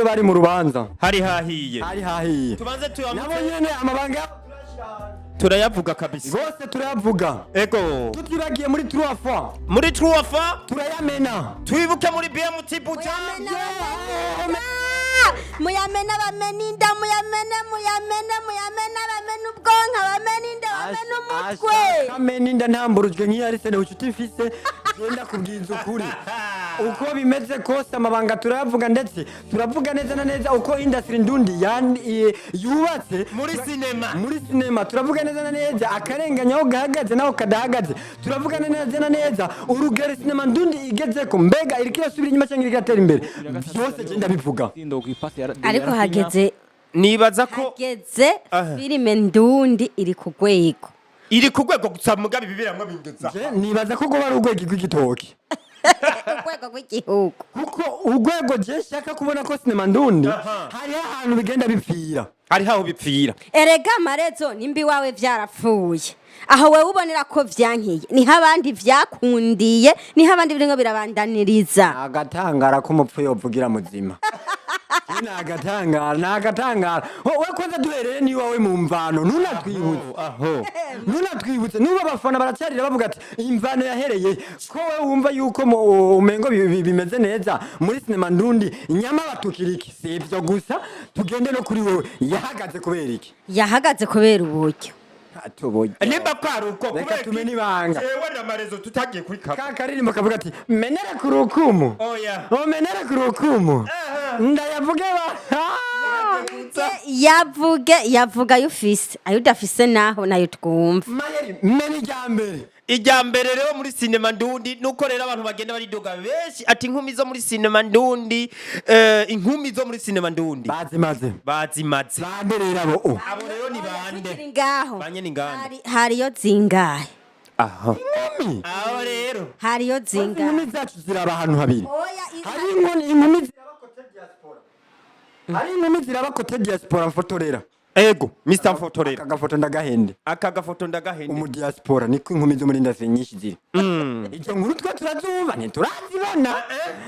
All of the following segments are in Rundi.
bari mu rubanza hari hahiye tubanze nabo nyene amabanga turayavuga kabisa bose turayavuga ego tutibagiye muri 3 fois turayamena twibuke muri BMT buja muyamena bameninda muyamena bamena ubwonka bameninda bamena umutwe kameninda ntamburujwe nk'iyarise n'ucuti mfise genda kubwiza ukuri uko bimeze kose amabanga turayavuga ndetse turavuga neza na neza uko industry ndundi yubatse muri cinema turavuga neza na neza akarenganya aho gahagaze naho kadahagaze turavuga neza na neza urugero cinema ndundi igeze ko mbega iriko irasubira inyuma cyangwa igatera imbere byose genda bivuga ariko hageze nibaza ko hageze filime ndundi iri ku rwego gusa mugabe bibiramwe bingeza nibaza ko goba ari urwego rw'igitoki urwego rw'igihugu kuko urwego je shaka kubona ko cinema ndundi hari ahantu bigenda bipfira hari haho bipfira erega amarezo nimbi wawe vyarapfuye aho wewe ubonera ko vyankiye niho abandi vyakundiye niho abandi biringo birabandaniriza agatangara ko umupfu yovugira muzima nagatangara we kwanza duhereye ni wawe mu mvano nunatwibutse nuba abafana baracarira bavuga ati imvano yahereye ko we wumva yuko umengo bimeze neza muri cinema ndundi nyama batukiriki sivyo gusa tugende no kuri wewe yahagaze kubera uburyo nimba kwaruko reka tumene ibanga jewe n'amarezo tutagiye kuri karirimbo kavuga ati menera kurukumu menera kurukumu ndayavuge yavuga yufise ayo udafise naho nayo twumva mene ijambere rero muri cinema ndundi nuko rero abantu bagenda baridoga benshi ati inkumi zo muri cinema ndundi bazimaze banderera abo rero ni bande banye ni ngande hariyo zingahe aho rero hariyo zingahe inkumi zacu ziraba ahantu habiri hari inkumi ziraba kote diaspora mfotorera ego Mr. Mfotorera akagafoto ndagahende umu diaspora niko inkumi zo muri ndase nyinshi ziri icyo nkuru twa turazumva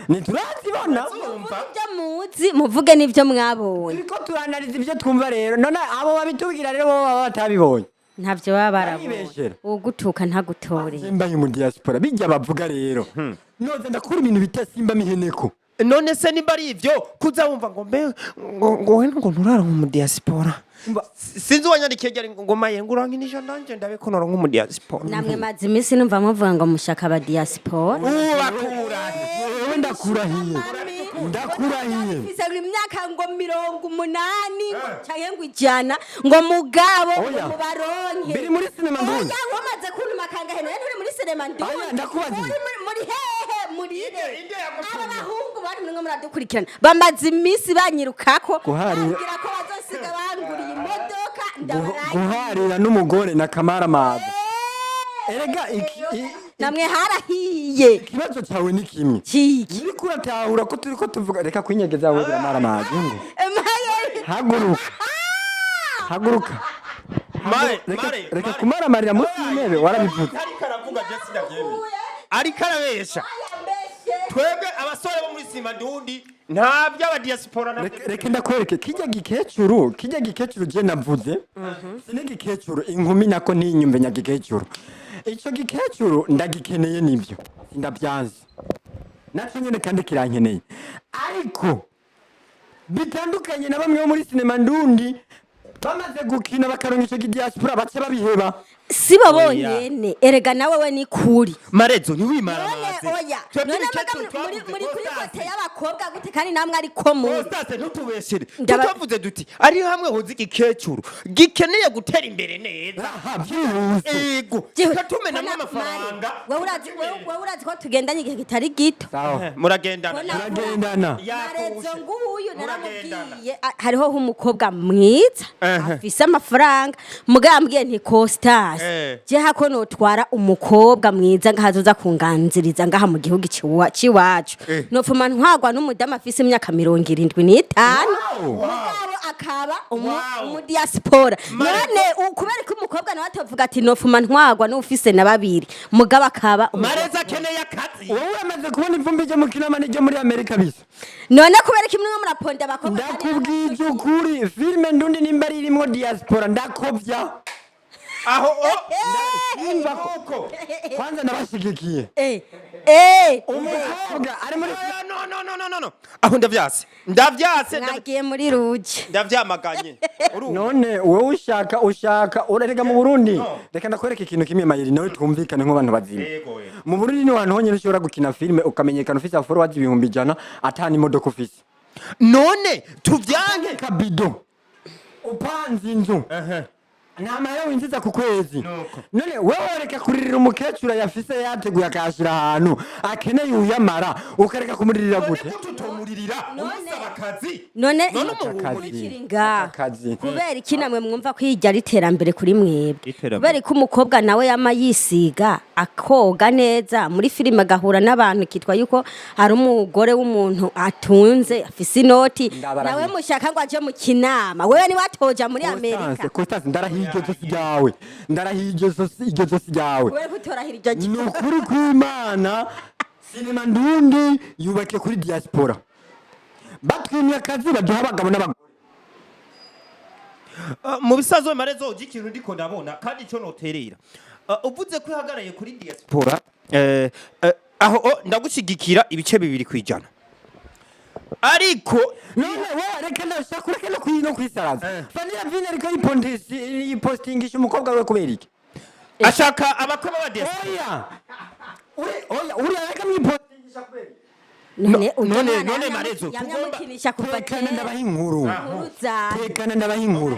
ntiturazibona ibyo muzi muvuge n'ibyo mwabonye turiko turanariza ibyo twumva rero none abo babitubwira rero bo baba batabibonye ntavyo baba barabonye ugutuka ntagutore simba mu diaspora bijya bavuga rero noze ndakura ibintu bita simba miheneko none se nimba ari ivyo kuza wumva ngo nturara mu diaspora sinzi wanyandikegera ngo maye nguranginisha ndanje ndabekonora mu diaspora namwe mazi imisi numva muvuga ngo mushaka ba diaspora ndakurahiye bisagura imyaka ngo 80 canke ngo 100 ngo mugabo mu baronke biri muri cinema ndundi oya wamaze kunuma kangaheno uri muri cinema ndundi ndakubaza muri hehe muri aba bahungu bari mwe muradukurikirana bamaze imisi banyirukako kugira ko bazosiga banguriye imodoka guharira n'umugore na kamaramaza erega namwe harahiye ikibazo cyawe ni kimwe uri kuratahura ko turiko tuvuga reka kwinyegeza aho kamaramaza ngo haguruka reka kumaramarira munsi y'intebe warabivuze ariko arabesha twebwe abasore bo muri cinema ndundi nta by'aba diaspora reka ndakwereke kijya gikecuru je navuze sine gikecuru inkumi nako ntinyumve nyagikecuru icyo gikecuru ndagikeneye nibyo ndabyanze nacyo nyene kandi kirankeneye ariko bitandukanye na bamwe bo muri cinema ndundi bamaze gukina bakaronka icyo diaspora bace babiheba sibo bonyene erega nawe we ni kuri marezo ni wimara amazi none muri kuri kote y'abakobwa gute kandi namwe ari ko mu state ntutubeshere tutavuze duti ari hamwe hozi gikecuru gikeneye gutera imbere neza ego katumena n'amafaranga wewe urazi ko tugendanye igihe kitari gito muragendana marezo nguyu naramubwiye hariho umukobwa mwiza afise amafaranga mugambwiye nti Costas je hako notwara umukobwa mwiza ngahazoza kunganziriza ngaha mu gihugu ciwacu nopfuma ntwagwa n'umudamu afise imyaka 75 mugabo akaba Wow. umu diaspora Mare- none kubera ko umukobwa nawe atavuga ati nofuma ntwagwa n'ufise na babiri mugabo akaba mareza akeneye akazi wowe uramaze kubona ivumbi ryo mu kinama n'iryo muri amerika bisa none kubera ko imwe muraponda abakobwa ndakubwije ukuri filime ndundi nimba ari irimwo diaspora ndakobya aho Umva ko kwanza ndabashigikiye umukobwa ari muri no aho ndavyase mwagiye muri ruge ndavyamaganye none wowe ushaka urarega mu Burundi reka ndakwereka ikintu kimwe mayiri nawe twumvikane nk'abantu bazima mu Burundi ni wantu honyine ushobora gukina filime ukamenyekana ufise followers 100 atani imodoka ufise none tuvyanke kabido upanze inzu Nama winjiza ku kwezi none wewe reka kuririra umukecuru yafise yateguye akashira ahantu akeneye uyamara ukareka kumuririra gute tutomuririra umusaba akazi none akazi. Akazi. kubera iki namwe mwumva ko hirya ari iterambere kuri mwebwe Iterambere. kubera ko umukobwa nawe yama yisiga akoga neza muri filime agahura n'abantu kitwa yuko hari umugore w'umuntu atunze afise inoti Ndabarahiye. nawe mushaka ngo aje mu kinama wewe ni watoja muri Amerika Constance ndarahiye iryo zosi ryawe ndarahiye iryo zosi ryawe kubera ko utorahira iryo ni gikorwa ukuri kw'Imana sinema ndundi yubake kuri diaspora batwimye akazi baduha abagabo n'abagore mu bisazo marezo ikintu ndiko ndabona kandi cyo noterera uvuze ko ihagaraye kuri diaspora aho ndagushigikira ibice 2 kwijana ariko none wewe reka ndashaka ureke no kwisaraza fanira vine ariko yipostingisha umukobwa we kubera iki ashaka abakobwa ba diaspora uri reka mwipostingisha kubera iki none marezo yamyamukinisha kuva tekana ndabaha inkuru tekana ndabaha inkuru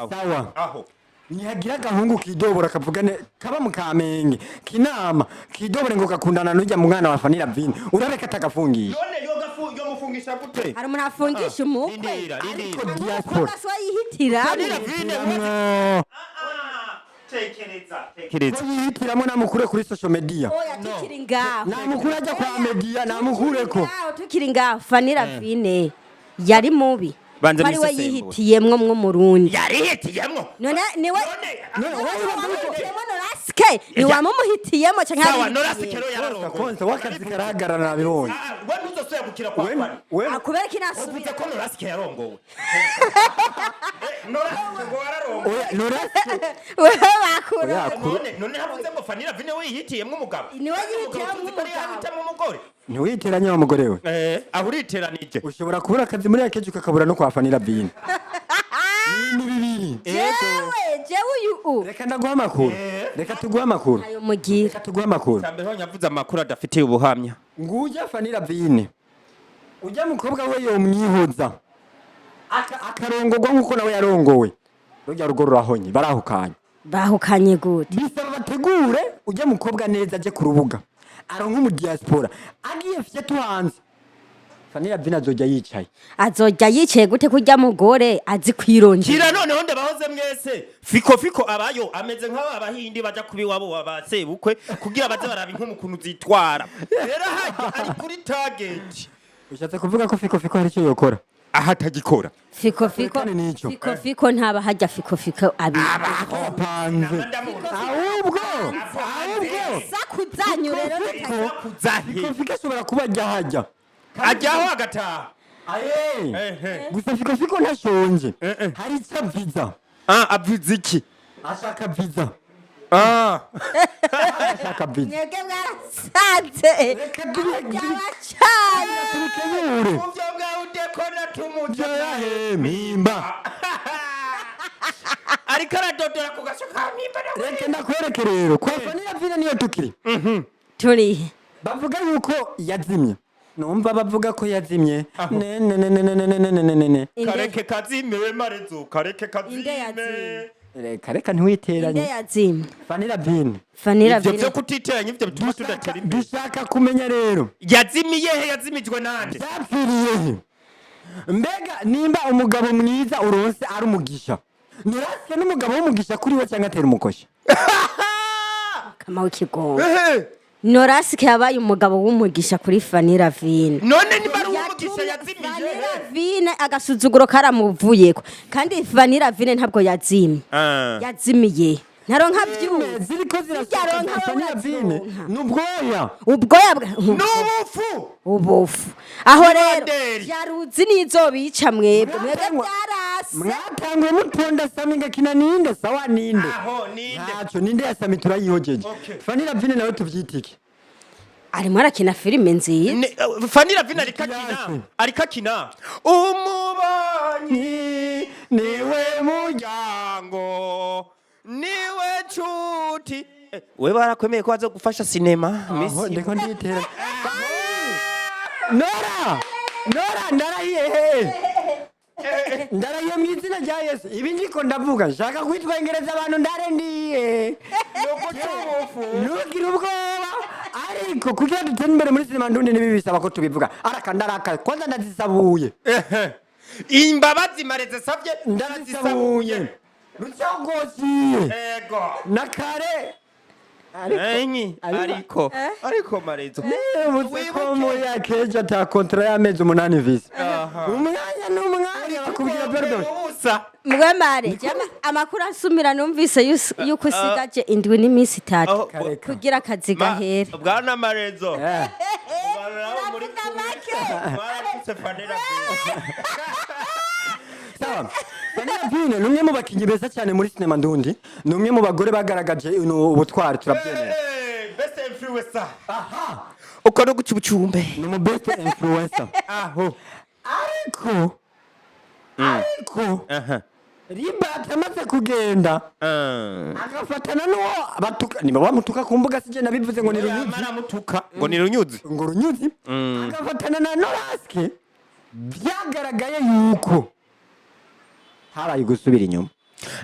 sawa aho nihagira agahungu kidobora kavugane kaba mu Kamenge kinama kidobore ngo gakundana n'ujya mu mwana wa fanira vine urareka atagafungisha none yo mufungisha gute hari umuntu afungisha umukwe rindira diaspora so yihitira fanira vine tekereza yihitiramo namukure kuri social media oya tukiri ngaho namukure ajya kwa media namukureko tukiri ngaho fanira vine yari mubi Banza bari we nisesembure. yihitiyemwo mwo murundi yarihitiyemwo none niwe none norasike niwamumuhitiyemo canke sawa norasike ro yararongo konse wakazi karahagarara nabibonye we ntuzosoya gukira kwa fani akubera kinasubira uvuze ko norasike yarongowe norasike ngo wararongo oya norasi wewe bakura none havuze ngo fanira vine we yihitiyemwo umugabo niwe yihitiyemwo umugabo yahitamo umugore ntiwiteranye wa mugore we aho uriteranije ushobora kubura akazi muri yakeje ukakabura no kwa fanira vine ni bibiri jewe uyu reka ndaguha amakuru reka tuguha amakuru ayo mugira reka tuguha amakuru tambeho nyavuze amakuru adafitiye ubuhamya nguja fanira vine ujya mukobwa we yomwihoza akarongorwa nkuko nawe yarongowe rujya rugo rurahonye barahukanye bahukanye gute bisaba bategure ujya mukobwa neza aje ku rubuga aronka mu diaspora agiye fye tuhanze fanira vine azojya yicaye gute kurya mugore azi kwirongera kira noneho ndabahoze mwese fiko abayo ameze nk'abo abahindi baja kubiwabo babasebukwe kugira baze baraba inkomukuntu zitwara rero hajya ari kuri target ushatse kuvuga ko fiko hari icyo yokora aha atagikora fiko ntaba hajya fiko abi apanze ahubwo sakuzanyu rero fiko ashobora kuba ajya ajyaho agataha gusa fiko ntashonje hari icyo aviza aviza iki ashaka viza ashaka viza mwebwe mwarasanze reka byabacanye tubikebure uvyo ngaho udekona tumuja mimba ariko aradodora ku gasho ka mimba reka ndakwereke rero kwa fanira vine niyo tukiri turi bavuga yuko yazimye numva bavuga ko yazimye kareke kazime marezo kareke kazime reka ntiwiteranye inde yazimye fanira vine ivyo vyo kutiteranya ivyo bituma tudatera imbere dushaka kumenya rero yazimiye he yazimijwe nande byapfiriye he mbega nimba umugabo mwiza uronse ari umugisha nurase n'umugabo w'umugisha kuri we cyangwa atera umukoshi kama w'ikigongo norasike yabaye umugabo w'umugisha kuri fanira vine none ni bari Mugisha yazimije lavine agasuzuguro karamuvuyeko kandi lavine ntabwo yazimye yazimiye ntaronka vyuzi ziriko zirashoka lavine n'ubwoya n'ubufu ubufu aho rero yaruzi nizobica mwebwe byarasi mwatangwe muponda saminga kina ninde sawa ninde aho ninde naco ninde yasami turayihojeje Fanny lavine nawe tuvyitike arimo arakina filime nziza Fanny lavine arikakina umubanyi niwe muryango niwe nshuti we barakwemeye ko baza gufasha sinema aho ndiko nditera Nora ndarahiye mwizina rya Yesu ibi ndiko ndavuga nshaka kwitwengereza abantu ndarendiye nugira ubwoba ariko kugira dutere imbere muri sinema ndundi nibi bisaba ko tubivuga araka kwanza ndazisabuye imbabazi mareze savye ndazisabuye rucogozi ego nakare ariko marezo ko muri akeje ata kontra y'amezi 8 visi umwanya n'umwanya bakubwira pardon mwe mare amakuru asumira numvise yuko usigaje indwi n'iminsi 3 kugira akazi gahera bwana marezo Fanny lavine numwe mu bakinyi beza cyane muri sinema ndundi numwe mu bagore bagaragaje ubutwari turabyemera best influencer uko no gucubucumbe ni mu best influencer aho ariko riba atamaze kugenda agafatana n'uwo batuka niba bamutuka ku mbuga sije nabivuze ngo ni runyuzi ngo runyuzi agafatana na Noraske byagaragaye yuko haraye gusubira inyuma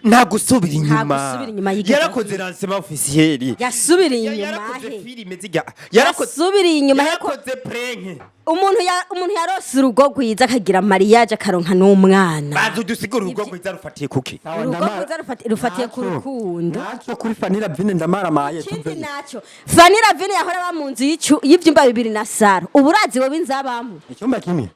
nta gusubira inyuma yarakoze lancement officiel yasubira inyuma yarakoze filime zijya yasubira inyuma yarakoze prenke umuntu yarose urugo rwiza akagira mariage akaronka n'umwana bazo dusigura urugo rwiza rufatiye kuki urugo rwiza rufatiye ku rukundo naco kuri Fanny lavine ndamaramaye tuve naco Fanny lavine yahora bamunzi y'ivyumba 2 na saro uburazi wowe inzabamo icyumba kimwe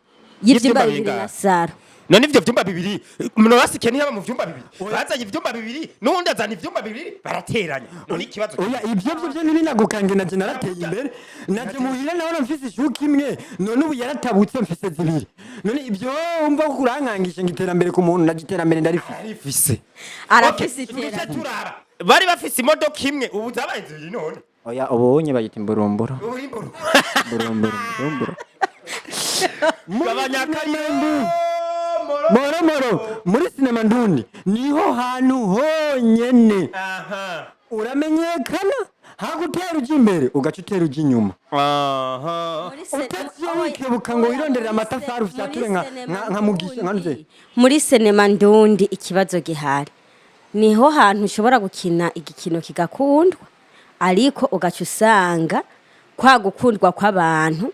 y'ivyumba 2 na saro none ivyo vyumba 2 Noraske ntiyaba mu vyumba 2 bazanye ivyumba 2 nundi azana ivyumba 2 barateranya none ikibazo oya ivyo ntibinagukange na generateye imbere naje muhira naho mfise ishuka imwe none ubu yaratabutse mfise zibiri none ivyo umva ko kurankangisha ngiterambere ku muntu nagiterambere ndarifise arafise iterambere bari bafise imodoka imwe ubu zabaye zibiri none oya ubonye bayita imburumbura Moro muri sinema ndundi niho hantu honyene uramenyekana hagutera uji imbere ugaca utera uji inyuma utaziyokebuka ngo wironderera amatafari ufyature nka mugisha nkanze muri sinema ndundi ikibazo gihari niho hantu ushobora gukina igikino kigakundwa ariko ugaca usanga kwa gukundwa kw'abantu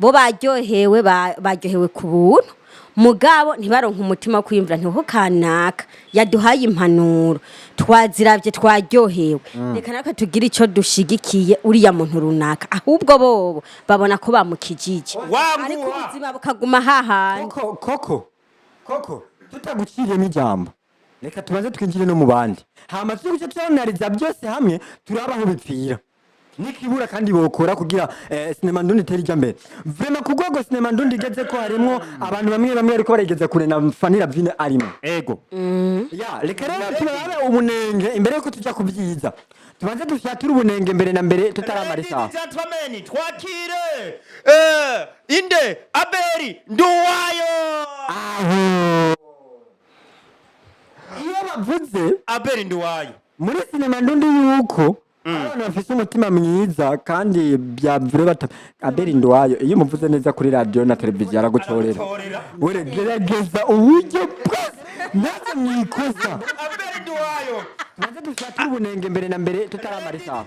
bo baryohewe ku buntu mugabo ntibaronka umutima kwimvira ntiho kanaka yaduhaye impanuro twaziravye twaryohewe reka naka tugira ico dushigikiye uriya muntu runaka ahubwo bobo babona ko bamukijije ariko ubuzima bukaguma hahandi koko tutaguciriyemo ijambo reka tubanze twinjire no mu bandi hama tuguce turanariza byose hamwe turabaho bipfira nikibura kandi bokora kugira sinema ndundi terija mbere vraiment kugwego sinema ndundi igeze ko harimo abantu bamwe ariko barigeze kure na Fanny lavine arimo ego ya reka rero tubabe ubunenge imbere yuko tuja kubyiza tubanze dufyatura ubunenge mbere na mbere tutaramarisa gentlemen twakire inde aberi nduwayo iyo bavuze aberi nduwayo muri sinema ndundi yuko abantu bafise umutima mwiza kandi byavure bata aberi ndwayo iyo muvuze neza kuri radio na televiziyo aragucorera were gerageza uburyo bwose naze mwikoza aberi ndwayo tubanze dufata ubunenge mbere na mbere tutaramarisa